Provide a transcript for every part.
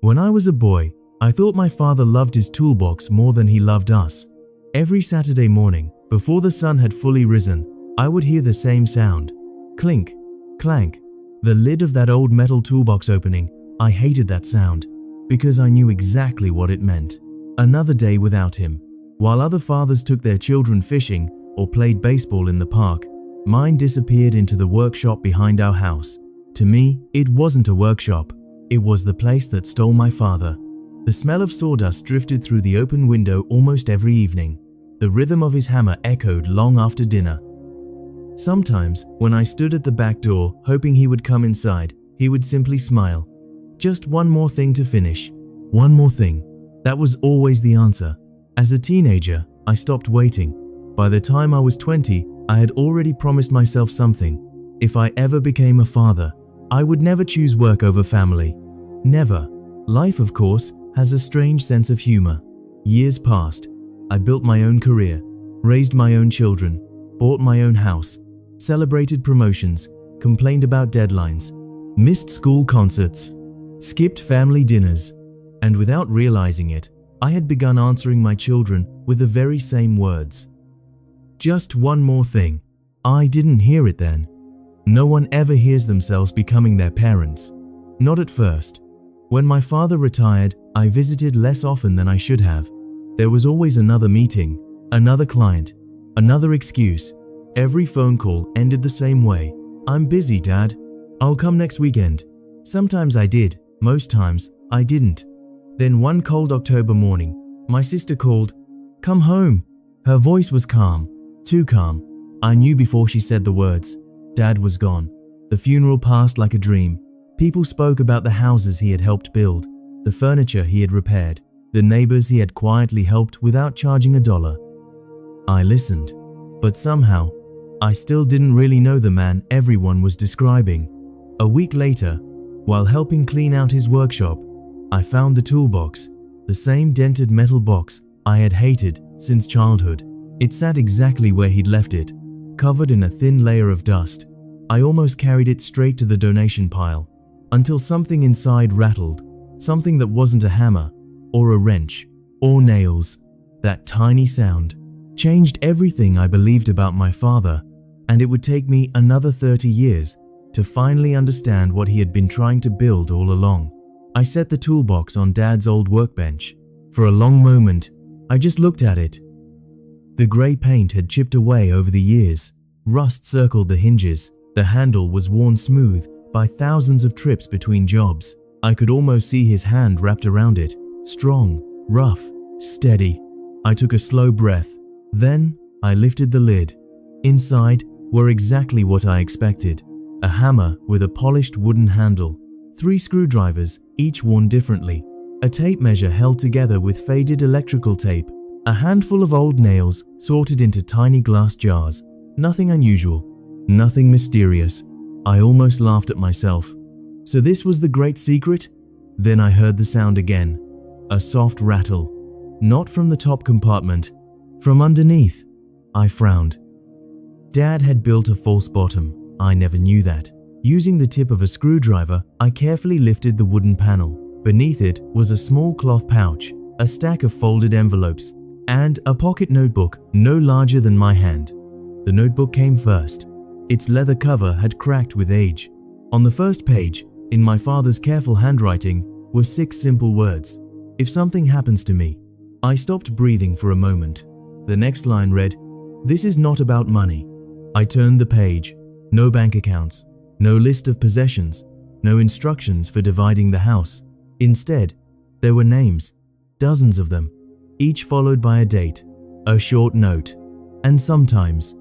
When I was a boy, I thought my father loved his toolbox more than he loved us. Every Saturday morning, before the sun had fully risen, I would hear the same sound. Clink, clank. The lid of that old metal toolbox opening. I hated that sound, because I knew exactly what it meant. Another day without him. While other fathers took their children fishing or played baseball in the park, mine disappeared into the workshop behind our house. To me, it wasn't a workshop. It was the place that stole my father. The smell of sawdust drifted through the open window almost every evening. The rhythm of his hammer echoed long after dinner. Sometimes, when I stood at the back door hoping he would come inside, he would simply smile. Just one more thing to finish. One more thing. That was always the answer. As a teenager, I stopped waiting. By the time I was 20, I had already promised myself something. If I ever became a father, I would never choose work over family. Never. Life, of course, has a strange sense of humor. Years passed. I built my own career, raised my own children, bought my own house, celebrated promotions, complained about deadlines, missed school concerts, skipped family dinners, and without realizing it, I had begun answering my children with the very same words. Just one more thing. I didn't hear it then. No one ever hears themselves becoming their parents. Not at first. When my father retired, I visited less often than I should have. There was always another meeting, another client, another excuse. Every phone call ended the same way. "I'm busy, Dad. I'll come next weekend." Sometimes I did, most times I didn't. Then one cold October morning, my sister called, "Come home." Her voice was calm, too calm. I knew before she said the words. Dad was gone. The funeral passed like a dream. People spoke about the houses he had helped build, the furniture he had repaired, the neighbors he had quietly helped without charging $1. I listened, but somehow, I still didn't really know the man everyone was describing. A week later, while helping clean out his workshop, I found the toolbox, the same dented metal box I had hated since childhood. It sat exactly where he'd left it, covered in a thin layer of dust. I almost carried it straight to the donation pile, until something inside rattled, something that wasn't a hammer, or a wrench, or nails. That tiny sound changed everything I believed about my father, and it would take me another 30 years to finally understand what he had been trying to build all along. I set the toolbox on Dad's old workbench. For a long moment, I just looked at it. The grey paint had chipped away over the years. Rust circled the hinges. The handle was worn smooth by thousands of trips between jobs. I could almost see his hand wrapped around it. Strong, rough, steady. I took a slow breath. Then, I lifted the lid. Inside were exactly what I expected. A hammer with a polished wooden handle. 3 screwdrivers, each worn differently. A tape measure held together with faded electrical tape. A handful of old nails sorted into tiny glass jars. Nothing unusual. Nothing mysterious. I almost laughed at myself. So this was the great secret? Then I heard the sound again. A soft rattle. Not from the top compartment. From underneath. I frowned. Dad had built a false bottom. I never knew that. Using the tip of a screwdriver, I carefully lifted the wooden panel. Beneath it was a small cloth pouch, a stack of folded envelopes, and a pocket notebook no larger than my hand. The notebook came first. Its leather cover had cracked with age. On the first page, in my father's careful handwriting, were 6 simple words. "If something happens to me." I stopped breathing for a moment. The next line read, "This is not about money." I turned the page. No bank accounts. No list of possessions, no instructions for dividing the house. Instead, there were names, dozens of them, each followed by a date, a short note, and sometimes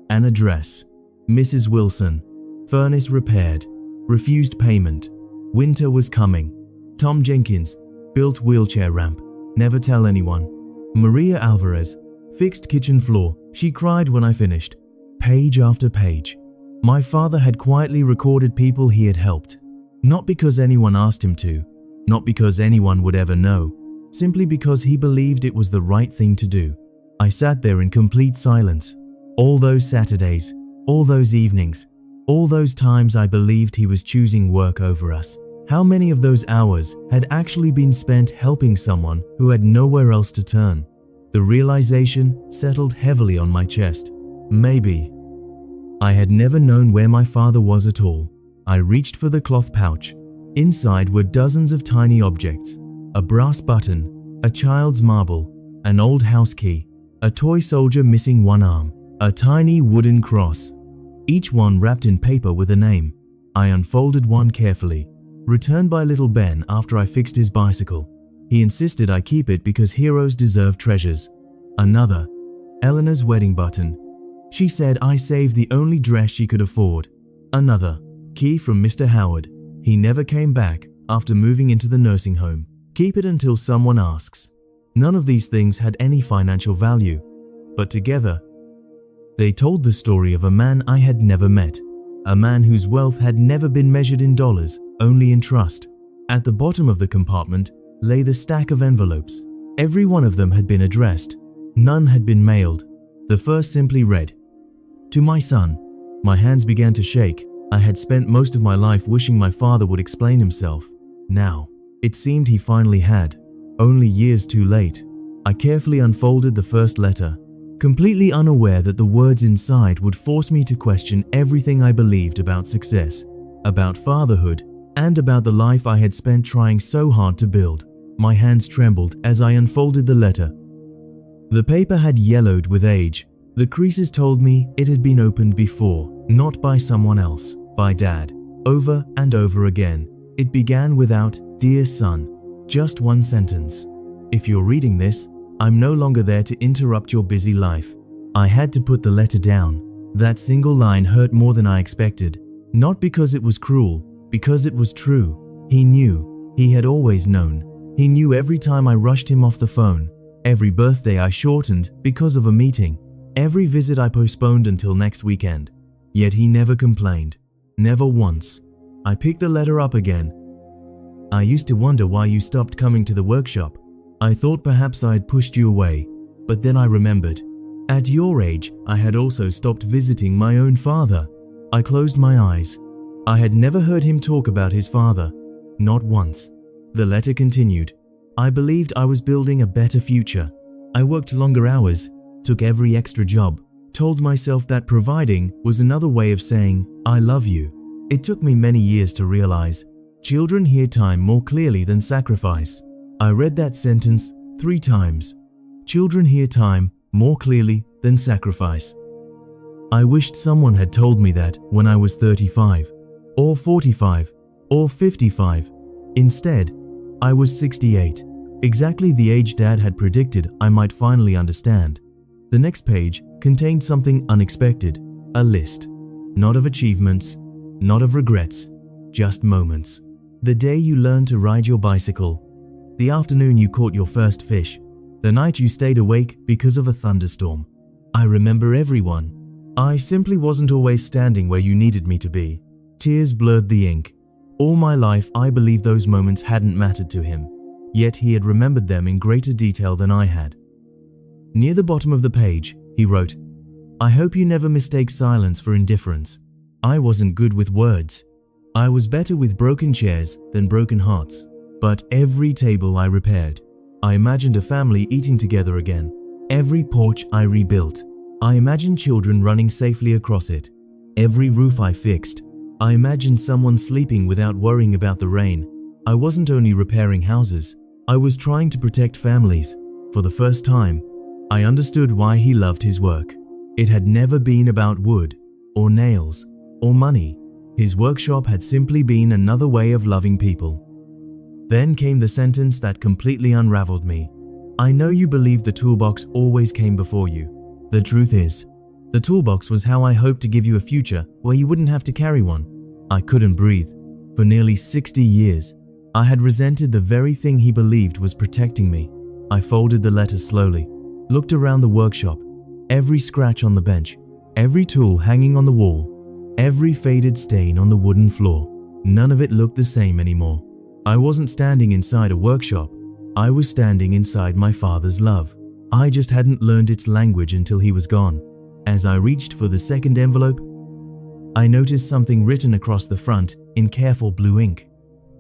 an address. Mrs. Wilson, furnace repaired, refused payment, winter was coming. Tom Jenkins, built wheelchair ramp, never tell anyone. Maria Alvarez, fixed kitchen floor, she cried when I finished. Page after page. My father had quietly recorded people he had helped. Not because anyone asked him to, not because anyone would ever know, simply because he believed it was the right thing to do. I sat there in complete silence. All those Saturdays, all those evenings, all those times I believed he was choosing work over us. How many of those hours had actually been spent helping someone who had nowhere else to turn? The realization settled heavily on my chest. Maybe. I had never known where my father was at all. I reached for the cloth pouch. Inside were dozens of tiny objects: a brass button, a child's marble, an old house key, a toy soldier missing one arm, a tiny wooden cross, each one wrapped in paper with a name. I unfolded one carefully, returned by little Ben after I fixed his bicycle. He insisted I keep it because heroes deserve treasures. Another, Eleanor's wedding button. She said I saved the only dress she could afford. Another, key from Mr. Howard. He never came back after moving into the nursing home. Keep it until someone asks. None of these things had any financial value, but together, they told the story of a man I had never met, a man whose wealth had never been measured in dollars, only in trust. At the bottom of the compartment lay the stack of envelopes. Every one of them had been addressed. None had been mailed. The first simply read, "To my son." My hands began to shake. I had spent most of my life wishing my father would explain himself. Now, it seemed he finally had. Only years too late. I carefully unfolded the first letter, completely unaware that the words inside would force me to question everything I believed about success, about fatherhood, and about the life I had spent trying so hard to build. My hands trembled as I unfolded the letter. The paper had yellowed with age. The creases told me it had been opened before, not by someone else, by Dad. Over and over again, it began without "Dear son," just one sentence. "If you're reading this, I'm no longer there to interrupt your busy life." I had to put the letter down. That single line hurt more than I expected. Not because it was cruel, because it was true. He knew. He had always known. He knew every time I rushed him off the phone, every birthday I shortened because of a meeting, every visit I postponed until next weekend. Yet he never complained. Never once. I picked the letter up again. "I used to wonder why you stopped coming to the workshop. I thought perhaps I had pushed you away, but then I remembered. At your age, I had also stopped visiting my own father." I closed my eyes. I had never heard him talk about his father. Not once. The letter continued. "I believed I was building a better future. I worked longer hours, took every extra job, told myself that providing was another way of saying, 'I love you.' It took me many years to realize, children hear time more clearly than sacrifice." I read that sentence 3 times. Children hear time more clearly than sacrifice. I wished someone had told me that when I was 35, or 45, or 55. Instead, I was 68, exactly the age Dad had predicted I might finally understand. The next page contained something unexpected, a list. Not of achievements, not of regrets, just moments. The day you learned to ride your bicycle, the afternoon you caught your first fish, the night you stayed awake because of a thunderstorm. I remember everyone. I simply wasn't always standing where you needed me to be. Tears blurred the ink. All my life I believed those moments hadn't mattered to him, yet he had remembered them in greater detail than I had. Near the bottom of the page, he wrote, "I hope you never mistake silence for indifference. I wasn't good with words. I was better with broken chairs than broken hearts. But every table I repaired, I imagined a family eating together again. Every porch I rebuilt, I imagined children running safely across it. Every roof I fixed, I imagined someone sleeping without worrying about the rain. I wasn't only repairing houses, I was trying to protect families. For the first time, I understood why he loved his work. It had never been about wood, or nails, or money. His workshop had simply been another way of loving people." Then came the sentence that completely unraveled me. "I know you believe the toolbox always came before you. The truth is, the toolbox was how I hoped to give you a future where you wouldn't have to carry one." I couldn't breathe. For nearly 60 years, I had resented the very thing he believed was protecting me. I folded the letter slowly, looked around the workshop, every scratch on the bench, every tool hanging on the wall, every faded stain on the wooden floor. None of it looked the same anymore. I wasn't standing inside a workshop. I was standing inside my father's love. I just hadn't learned its language until he was gone. As I reached for the second envelope, I noticed something written across the front in careful blue ink.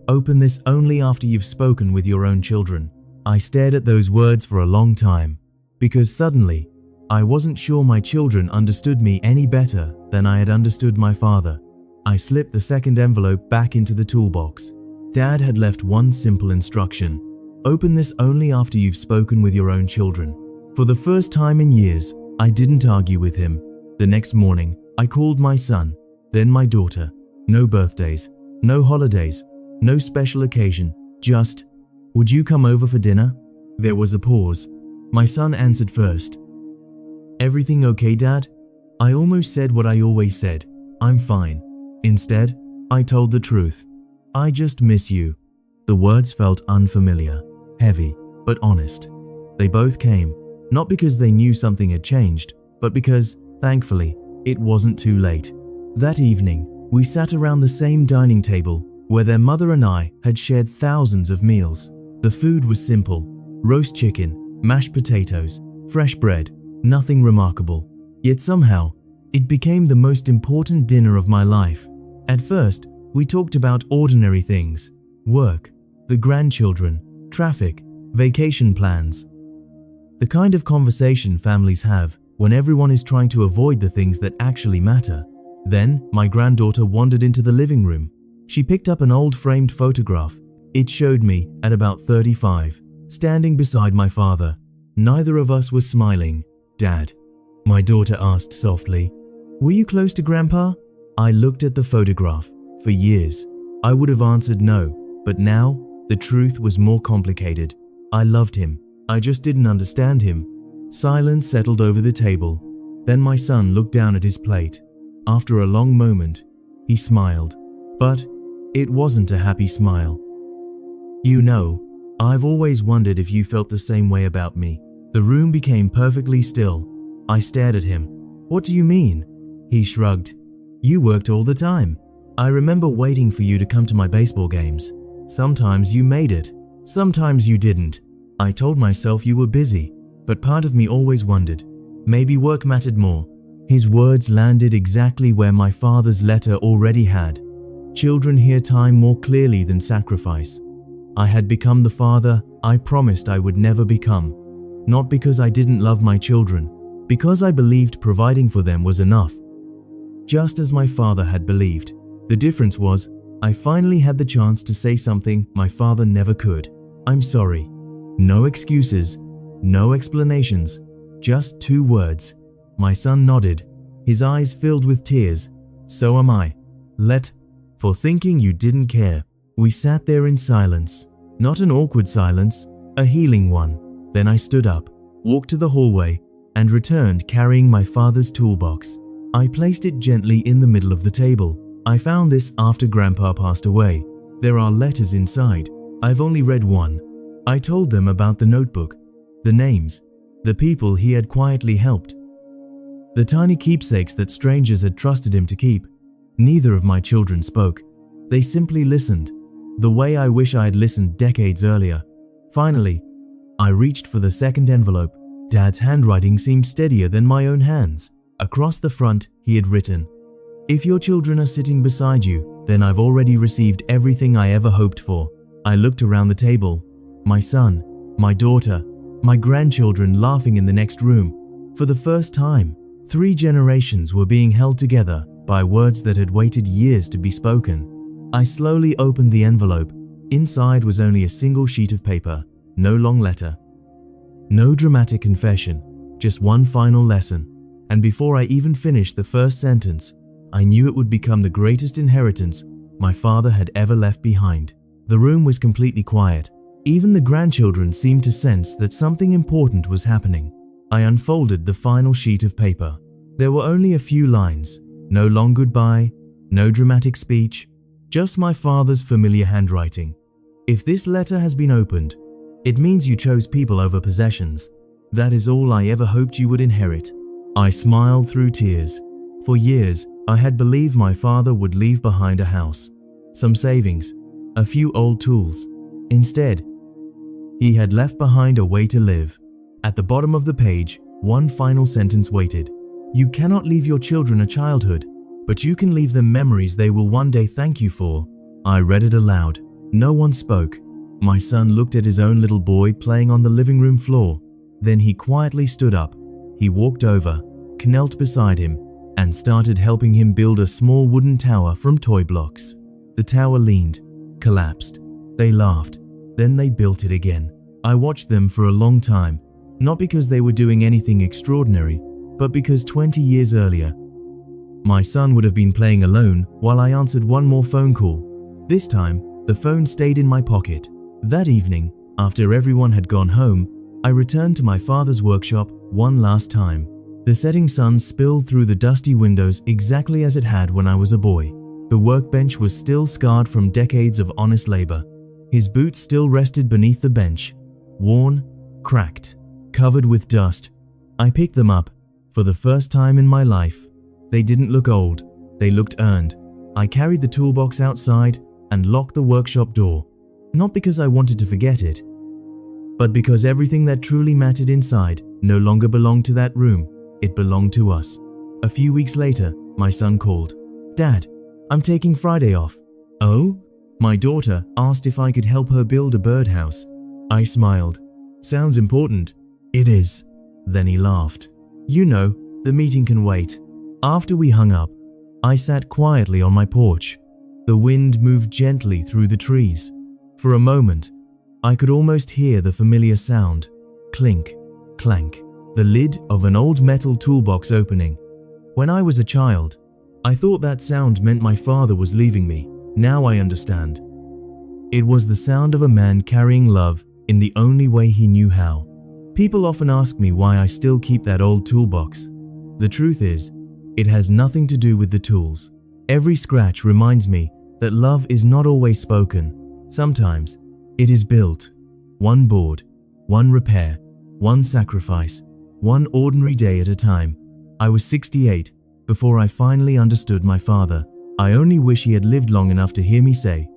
Open this only after you've spoken with your own children. I stared at those words for a long time, because suddenly, I wasn't sure my children understood me any better than I had understood my father. I slipped the second envelope back into the toolbox. Dad had left one simple instruction. Open this only after you've spoken with your own children. For the first time in years, I didn't argue with him. The next morning, I called my son, then my daughter. No birthdays, no holidays, no special occasion, just, "Would you come over for dinner?" There was a pause. My son answered first. "Everything okay, Dad?" I almost said what I always said, "I'm fine." Instead, I told the truth. "I just miss you." The words felt unfamiliar, heavy, but honest. They both came, not because they knew something had changed, but because, thankfully, it wasn't too late. That evening, we sat around the same dining table where their mother and I had shared thousands of meals. The food was simple: roast chicken, mashed potatoes, fresh bread, nothing remarkable. Yet somehow, it became the most important dinner of my life. At first, we talked about ordinary things: work, the grandchildren, traffic, vacation plans. The kind of conversation families have when everyone is trying to avoid the things that actually matter. Then, my granddaughter wandered into the living room. She picked up an old framed photograph. It showed me, at about 35, standing beside my father. Neither of us was smiling. "Dad," my daughter asked softly, "were you close to Grandpa?" I looked at the photograph. For years, I would have answered no, but now, the truth was more complicated. I loved him. I just didn't understand him. Silence settled over the table. Then my son looked down at his plate. After a long moment, he smiled. But it wasn't a happy smile. "You know, I've always wondered if you felt the same way about me." The room became perfectly still. I stared at him. "What do you mean?" He shrugged. "You worked all the time. I remember waiting for you to come to my baseball games. Sometimes you made it, sometimes you didn't. I told myself you were busy, but part of me always wondered, maybe work mattered more." His words landed exactly where my father's letter already had. Children hear time more clearly than sacrifice. I had become the father I promised I would never become. Not because I didn't love my children, because I believed providing for them was enough. Just as my father had believed. The difference was, I finally had the chance to say something my father never could. "I'm sorry." No excuses, no explanations, just 2 words. My son nodded, his eyes filled with tears. "So am I. For thinking you didn't care." We sat there in silence. Not an awkward silence, a healing one. Then I stood up, walked to the hallway, and returned carrying my father's toolbox. I placed it gently in the middle of the table. I found this after Grandpa passed away. There are letters inside. I've only read one. I told them about the notebook, the names, the people he had quietly helped, the tiny keepsakes that strangers had trusted him to keep. Neither of my children spoke. They simply listened, the way I wish I had listened decades earlier. Finally, I reached for the second envelope. Dad's handwriting seemed steadier than my own hands. Across the front, he had written, "If your children are sitting beside you, then I've already received everything I ever hoped for." I looked around the table. My son, my daughter, my grandchildren laughing in the next room. For the first time, 3 generations were being held together by words that had waited years to be spoken. I slowly opened the envelope. Inside was only a single sheet of paper, no long letter, no dramatic confession, just one final lesson. And before I even finished the first sentence, I knew it would become the greatest inheritance my father had ever left behind. The room was completely quiet. Even the grandchildren seemed to sense that something important was happening. I unfolded the final sheet of paper. There were only a few lines. No long goodbye, no dramatic speech, just my father's familiar handwriting. "If this letter has been opened, it means you chose people over possessions. That is all I ever hoped you would inherit." I smiled through tears. For years, I had believed my father would leave behind a house, some savings, a few old tools. Instead, he had left behind a way to live. At the bottom of the page, one final sentence waited. "You cannot leave your children a childhood, but you can leave them memories they will one day thank you for." I read it aloud. No one spoke. My son looked at his own little boy playing on the living room floor. Then he quietly stood up. He walked over, knelt beside him, and started helping him build a small wooden tower from toy blocks. The tower leaned, collapsed. They laughed. Then they built it again. I watched them for a long time, not because they were doing anything extraordinary, but because 20 years earlier, my son would have been playing alone while I answered one more phone call. This time, the phone stayed in my pocket. That evening, after everyone had gone home, I returned to my father's workshop one last time. The setting sun spilled through the dusty windows exactly as it had when I was a boy. The workbench was still scarred from decades of honest labor. His boots still rested beneath the bench, worn, cracked, covered with dust. I picked them up. For the first time in my life, they didn't look old, they looked earned. I carried the toolbox outside and locked the workshop door. Not because I wanted to forget it, but because everything that truly mattered inside no longer belonged to that room. It belonged to us. A few weeks later, my son called. "Dad, I'm taking Friday off." "Oh?" My daughter asked if I could help her build a birdhouse. I smiled. "Sounds important." "It is." Then he laughed. "You know, the meeting can wait." After we hung up, I sat quietly on my porch. The wind moved gently through the trees. For a moment, I could almost hear the familiar sound. Clink, clank. The lid of an old metal toolbox opening. When I was a child, I thought that sound meant my father was leaving me. Now I understand. It was the sound of a man carrying love in the only way he knew how. People often ask me why I still keep that old toolbox. The truth is, it has nothing to do with the tools. Every scratch reminds me that love is not always spoken. Sometimes, it is built. One board, one repair, one sacrifice, one ordinary day at a time. I was 68 before I finally understood my father. I only wish he had lived long enough to hear me say,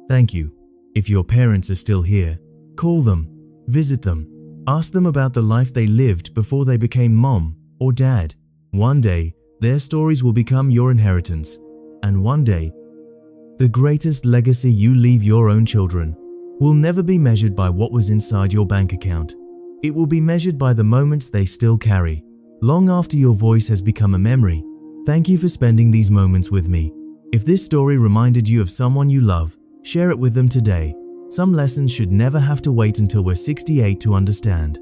"Thank you." If your parents are still here, call them, visit them, ask them about the life they lived before they became mom or dad. One day, their stories will become your inheritance. And one day, the greatest legacy you leave your own children will never be measured by what was inside your bank account. It will be measured by the moments they still carry, long after your voice has become a memory. Thank you for spending these moments with me. If this story reminded you of someone you love, share it with them today. Some lessons should never have to wait until we're 68 to understand.